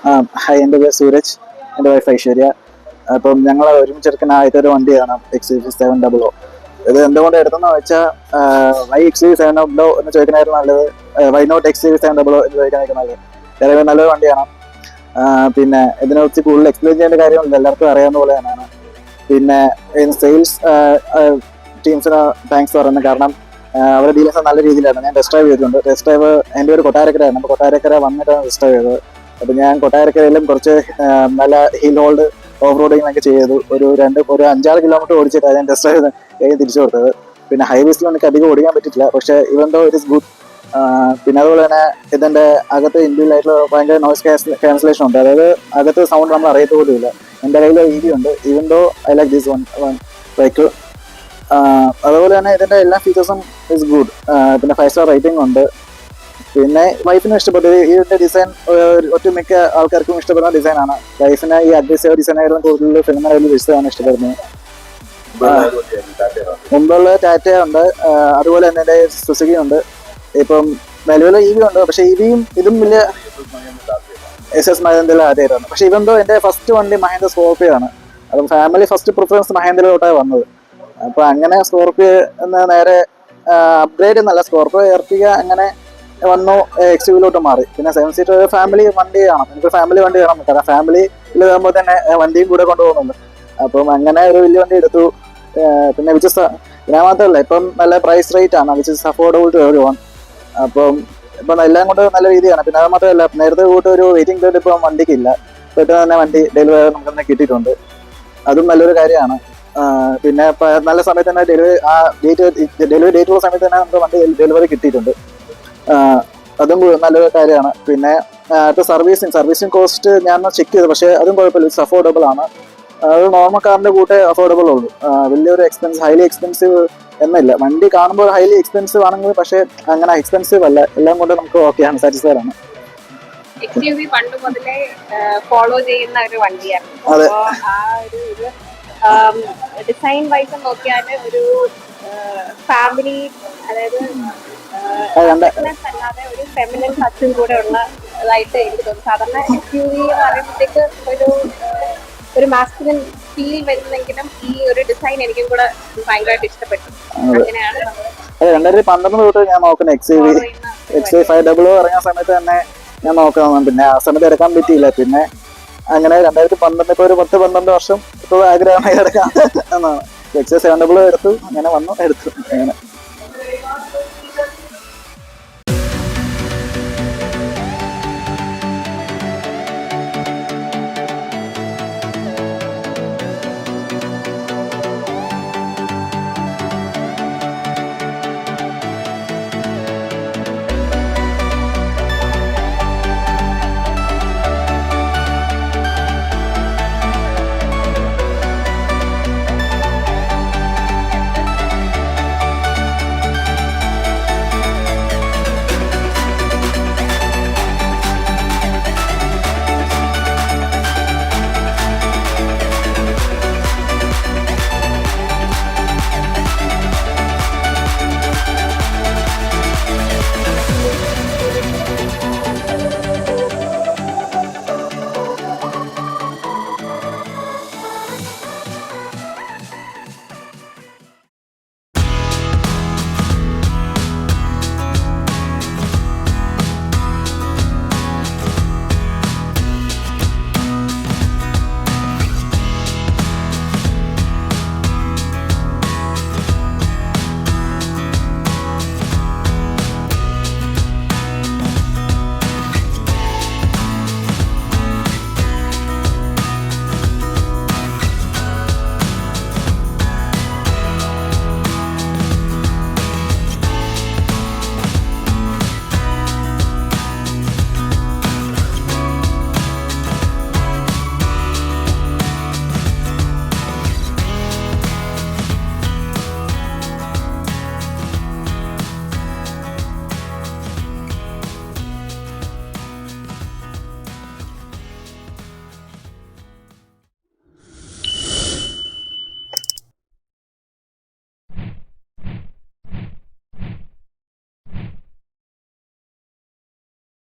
Hi, എൻ്റെ പേര് സൂരജ്, എൻ്റെ വൈഫ് ഐശ്വര്യ. അപ്പം ഞങ്ങൾ ഒരുമിച്ചെടുക്കുന്ന ആദ്യത്തെ ഒരു വണ്ടിയാണ് XUV700. ഇത് എന്തുകൊണ്ട് എടുത്തെന്ന് വെച്ചാൽ വൈ XUV700 എന്ന് ചോദിക്കണമായിരുന്നു നല്ലത്, വൈ നോട്ട് XUV700 എന്ന് ചോദിക്കാനായിട്ട് നല്ലത്. വളരെ നല്ലൊരു വണ്ടിയാണ്. പിന്നെ ഇതിനെക്കുറിച്ച് കൂടുതൽ എക്സ്പ്ലെയിൻ ചെയ്യേണ്ട കാര്യമില്ല, എല്ലാവർക്കും അറിയാവുന്ന പോലെ തന്നെയാണ്. പിന്നെ സെയിൽസ് ടീംസിന് താങ്ക്സ് പറയുന്നത്, കാരണം അവരുടെ ഡീലേഴ്സ് നല്ല രീതിയിലാണ്. ഞാൻ ടെസ്റ്റ് ഡ്രൈവ് ചെയ്തിട്ടുണ്ട്. ടെസ്റ്റ് ഡ്രൈവ് എൻ്റെ ഒരു കൊട്ടാരക്കരയാണ്. അപ്പോൾ കൊട്ടാരക്കര വന്നിട്ടാണ് ടെസ്റ്റ് ഡ്രൈവ് ചെയ്തത്. അപ്പോൾ ഞാൻ കൊട്ടാരക്കരയിലും കുറച്ച് നല്ല ഹിൽ ഹോൾഡ് ഓഫ് റോഡിങ് ഒക്കെ ചെയ്തു. ഒരു 5-6 കിലോമീറ്റർ ഓടിച്ചിട്ടാണ് ഞാൻ ടെസ്റ്റ് ഡ്രൈവ് കഴിഞ്ഞ് തിരിച്ചു കൊടുത്തത്. പിന്നെ ഹൈവേസിൽ എനിക്ക് അധികം ഓടിക്കാൻ പറ്റില്ല, പക്ഷേ ഇവൻ ദോ ഇറ്റ് ഇസ് ഗുഡ്. പിന്നെ അതുപോലെ തന്നെ ഇതിൻ്റെ അകത്ത് ഇൻബിൽഡ് ആയിട്ടുള്ള ഭയങ്കര നോയ്സ് ക്യാൻസലേഷൻ ഉണ്ട്. അതായത് അകത്ത് സൗണ്ട് നമ്മൾ അറിയത്ത് പോലും ഇല്ല. എൻ്റെ കയ്യിൽ EV ഉണ്ട്. Even though I like this one vehicle. അതുപോലെ തന്നെ ഇതിൻ്റെ എല്ലാ ഫീച്ചേഴ്സും ഇസ് ഗുഡ്. പിന്നെ 5 സ്റ്റാർ റേറ്റിംഗ് ഉണ്ട്. പിന്നെ വൈഫിനും ഇഷ്ടപ്പെട്ടത് ഇതിൻ്റെ ഡിസൈൻ. ഒട്ടുമിക്ക ആൾക്കാർക്കും ഇഷ്ടപ്പെടുന്ന ഡിസൈനാണ്. വൈഫിന് ഈ അഗ്രസീവ് ഡിസൈനായിരുന്നു കൂടുതൽ ഫിലിമിനായാലും ഡിസൈനാണ് ഇഷ്ടപ്പെടുന്നത്. മുമ്പുള്ള ടാറ്റ ഉണ്ട്, അതുപോലെ തന്നെ എൻ്റെ സുസുക്കി ഉണ്ട്. ഇപ്പം നിലവിലെ EV ഉണ്ട്, പക്ഷേ EVയും ഇതും വലിയ SS മഹേന്ദ്രയിലെ ആദ്യമായിട്ടാണ്. പക്ഷേ ഇവന്തോ എൻ്റെ ഫസ്റ്റ് വണ്ടി മഹേന്ദ്ര സ്കോർപ്പിയോ ആണ്. അപ്പം ഫാമിലി ഫസ്റ്റ് പ്രിഫറൻസ് മഹേന്ദ്രയിലോട്ടാണ് വന്നത്. അപ്പോൾ അങ്ങനെ സ്കോർപ്പിയോ എന്ന് നേരെ അപ്ഗ്രേഡ് എന്നല്ല, സ്കോർപ്പിയോ എർട്ടിക അങ്ങനെ വന്നു XUV മാറി. പിന്നെ 7 സീറ്റർ ഫാമിലി വണ്ടി കാണാം. എനിക്ക് ഫാമിലി വണ്ടി കാണാം, കാരണം ഫാമിലിയിൽ ആകുമ്പോൾ തന്നെ വണ്ടിയും കൂടെ കൊണ്ടുപോകുന്നുണ്ട്. അപ്പം അങ്ങനെ ഒരു വലിയ വണ്ടി എടുത്തു. പിന്നെ ഞാൻ മാത്രമല്ല, ഇപ്പം നല്ല പ്രൈസ് റേറ്റ് ആണ്, which is affordable to every. അപ്പം ഇപ്പം എല്ലാം കൊണ്ട് നല്ല രീതിയാണ്. പിന്നെ അത് മാത്രമല്ല, നേരത്തെ കൂട്ട് ഒരു വെയിറ്റിംഗ് പീരീഡ് ഇപ്പം വണ്ടിക്കില്ല. പെട്ടെന്ന് തന്നെ വണ്ടി ഡെലിവറി നമുക്ക് തന്നെ കിട്ടിയിട്ടുണ്ട്. അതും നല്ലൊരു കാര്യമാണ്. പിന്നെ നല്ല സമയത്ത് തന്നെ ഡെലിവറി ഡേറ്റ് ഉള്ള സമയത്ത് തന്നെ നമുക്ക് വണ്ടി ഡെലിവറി കിട്ടിയിട്ടുണ്ട്. അതും നല്ലൊരു കാര്യമാണ്. പിന്നെ ഇപ്പോൾ സർവീസിങ് കോസ്റ്റ് ഞാൻ ചെക്ക് ചെയ്തു, പക്ഷേ അതും കുഴപ്പമില്ല, ഇറ്റ്സ് അഫോർഡബിൾ ആണ്. അത് നോർമൽ കാറിൻ്റെ കൂട്ടേ അഫോർഡബിൾ ഉള്ളൂ. വലിയൊരു ഹൈലി എക്സ്പെൻസീവ് എന്നില്ല. വണ്ടി കാണുമ്പോൾ ഹൈലി എക്സ്പെൻസീവ് ആണെങ്കിൽ, പക്ഷേ അങ്ങനെ എക്സ്പെൻസീവ് അല്ല. എല്ലാം കൊണ്ട് നമുക്ക് ഓക്കെയാണ്, സാറ്റിസ്ഫൈഡ് ആണ്. XUV പണ്ട് മുതലേ ഫോളോ ചെയ്യുന്ന ഒരു വണ്ടിയാണ്. ആ ഒരു ഡിസൈൻ വൈസ് നോക്കിയാൽ ഒരു ഫാമിലി, അതായത് അല്ലാതെ ഒരു ഫെമിനിൻ ടച്ചും കൂടെ ഉള്ളതായിട്ട് എനിക്ക് തോന്നുന്നു. സാധാരണ XUV എന്ന് പറയുമ്പോഴത്തേക്ക് ഒരു മാസ്കുലിൻ ഫീൽ വരുന്നെങ്കിലും ഈ ഒരു ഡിസൈൻ എനിക്കും കൂടെ ഭയങ്കരമായിട്ട് ഇഷ്ടപ്പെട്ടു. അങ്ങനെയാണ് 2012 തൊട്ട് ഞാൻ നോക്കുന്ന XUV500 ഇറങ്ങിയ സമയത്ത് തന്നെ ഞാൻ നോക്കണം. പിന്നെ ആ സമയത്ത് എടുക്കാൻ പറ്റിയില്ല. പിന്നെ അങ്ങനെ 2012 ഇപ്പോൾ ഒരു 10-12 വർഷം ഇപ്പോൾ ആഗ്രഹമായി എടുക്കാം എന്നാണ്. XUV700 എടുത്തു, അങ്ങനെ എടുത്തു അങ്ങനെ.